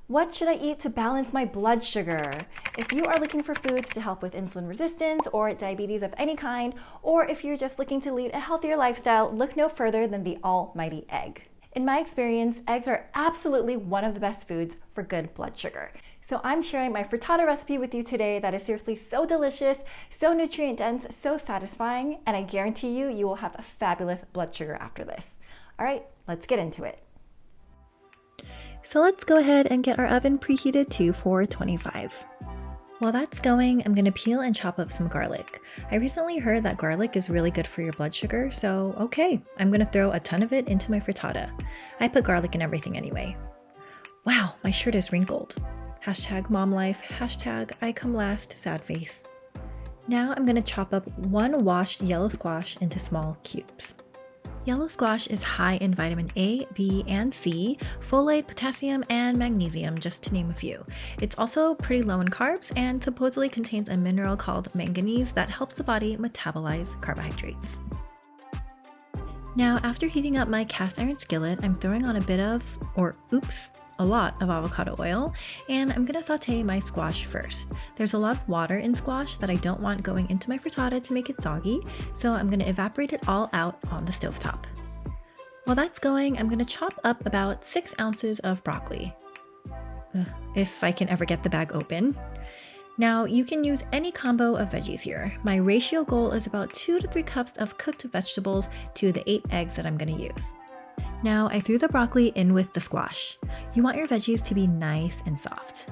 What should I eat to balance my blood sugar? If you are looking for foods to help with insulin resistance or diabetes of any kind, or if you're just looking to lead a healthier lifestyle, look no further than the almighty egg. In my experience, eggs are absolutely one of the best foods for good blood sugar. So I'm sharing my frittata recipe with you today that is seriously so delicious, so nutrient dense, so satisfying, and I guarantee you, you will have a fabulous blood sugar after this. All right, let's get into it. So let's go ahead and get our oven preheated to 425. While that's going, I'm gonna peel and chop up some garlic. I recently heard that garlic is really good for your blood sugar, so okay, I'm gonna throw a ton of it into my frittata. I put garlic in everything anyway. Wow, my shirt is wrinkled. Hashtag mom life, hashtag I come last, sad face. Now I'm gonna chop up one washed yellow squash into small cubes. Yellow squash is high in vitamin A, B, and C, folate, potassium, and magnesium, just to name a few. It's also pretty low in carbs and supposedly contains a mineral called manganese that helps the body metabolize carbohydrates. Now, after heating up my cast iron skillet, I'm throwing on a lot of avocado oil, and I'm gonna saute my squash first. There's a lot of water in squash that I don't want going into my frittata to make it soggy, so I'm gonna evaporate it all out on the stovetop. While that's going, I'm gonna chop up about 6 ounces of broccoli. If I can ever get the bag open. Now, you can use any combo of veggies here. My ratio goal is about 2 to 3 cups of cooked vegetables to the 8 eggs that I'm gonna use. Now I threw the broccoli in with the squash. You want your veggies to be nice and soft.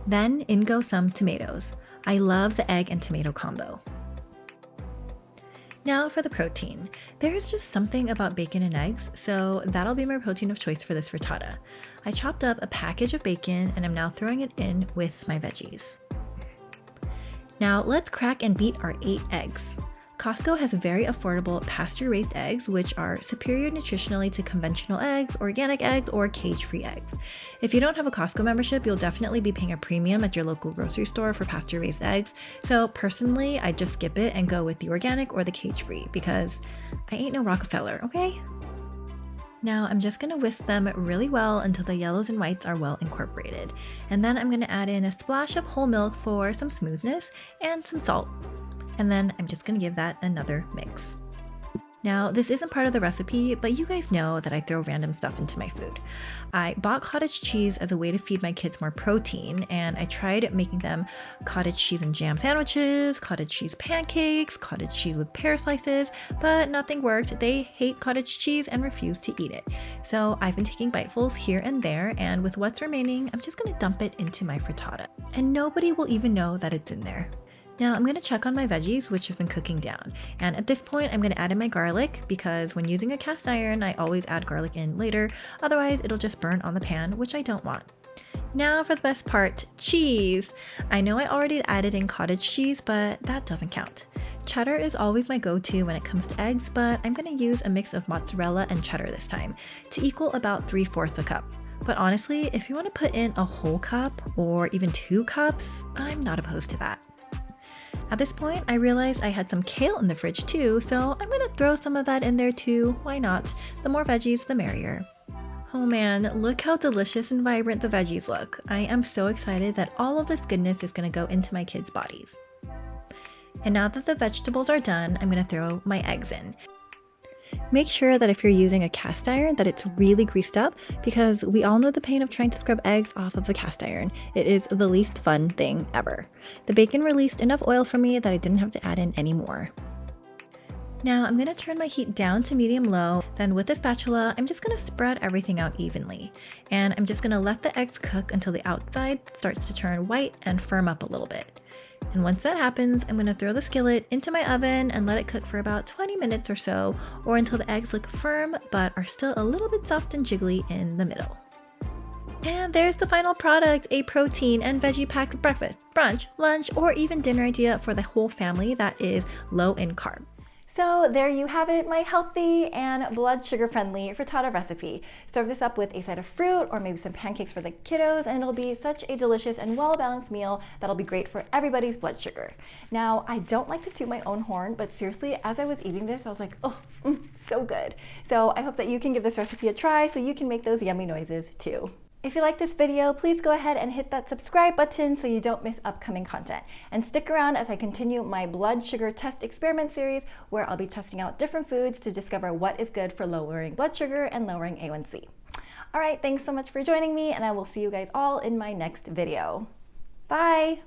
Then in go some tomatoes. I love the egg and tomato combo. Now for the protein. There's just something about bacon and eggs, so that'll be my protein of choice for this frittata. I chopped up a package of bacon and I'm now throwing it in with my veggies. Now let's crack and beat our 8 eggs. Costco has very affordable pasture-raised eggs, which are superior nutritionally to conventional eggs, organic eggs, or cage-free eggs. If you don't have a Costco membership, you'll definitely be paying a premium at your local grocery store for pasture-raised eggs. So personally, I just skip it and go with the organic or the cage-free because I ain't no Rockefeller, okay? Now I'm just gonna whisk them really well until the yellows and whites are well incorporated. And then I'm gonna add in a splash of whole milk for some smoothness and some salt. And then I'm just gonna give that another mix. Now, this isn't part of the recipe, but you guys know that I throw random stuff into my food. I bought cottage cheese as a way to feed my kids more protein, and I tried making them cottage cheese and jam sandwiches, cottage cheese pancakes, cottage cheese with pear slices, but nothing worked. They hate cottage cheese and refuse to eat it. So I've been taking bitefuls here and there, and with what's remaining, I'm just gonna dump it into my frittata. And nobody will even know that it's in there. Now I'm gonna check on my veggies, which have been cooking down. And at this point, I'm gonna add in my garlic because when using a cast iron, I always add garlic in later. Otherwise, it'll just burn on the pan, which I don't want. Now for the best part, cheese. I know I already added in cottage cheese, but that doesn't count. Cheddar is always my go-to when it comes to eggs, but I'm gonna use a mix of mozzarella and cheddar this time to equal about 3/4 a cup. But honestly, if you wanna put in a whole cup or even 2 cups, I'm not opposed to that. At this point, I realized I had some kale in the fridge too, so I'm gonna throw some of that in there too. Why not? The more veggies, the merrier. Oh man, look how delicious and vibrant the veggies look. I am so excited that all of this goodness is gonna go into my kids' bodies. And now that the vegetables are done, I'm gonna throw my eggs in. Make sure that if you're using a cast iron that it's really greased up because we all know the pain of trying to scrub eggs off of a cast iron. It is the least fun thing ever. The bacon released enough oil for me that I didn't have to add in any more. Now I'm gonna turn my heat down to medium-low, then with a spatula, I'm just gonna spread everything out evenly. And I'm just gonna let the eggs cook until the outside starts to turn white and firm up a little bit. And once that happens, I'm gonna throw the skillet into my oven and let it cook for about 20 minutes or so, or until the eggs look firm but are still a little bit soft and jiggly in the middle. And there's the final product, a protein and veggie-packed breakfast, brunch, lunch, or even dinner idea for the whole family that is low in carb. So there you have it, my healthy and blood sugar friendly frittata recipe. Serve this up with a side of fruit or maybe some pancakes for the kiddos, and it'll be such a delicious and well-balanced meal that'll be great for everybody's blood sugar. Now, I don't like to toot my own horn, but seriously, as I was eating this, I was like, oh, so good. So I hope that you can give this recipe a try so you can make those yummy noises too. If you like this video, please go ahead and hit that subscribe button so you don't miss upcoming content. And stick around as I continue my blood sugar test experiment series, where I'll be testing out different foods to discover what is good for lowering blood sugar and lowering A1C. All right, thanks so much for joining me, and I will see you guys all in my next video. Bye!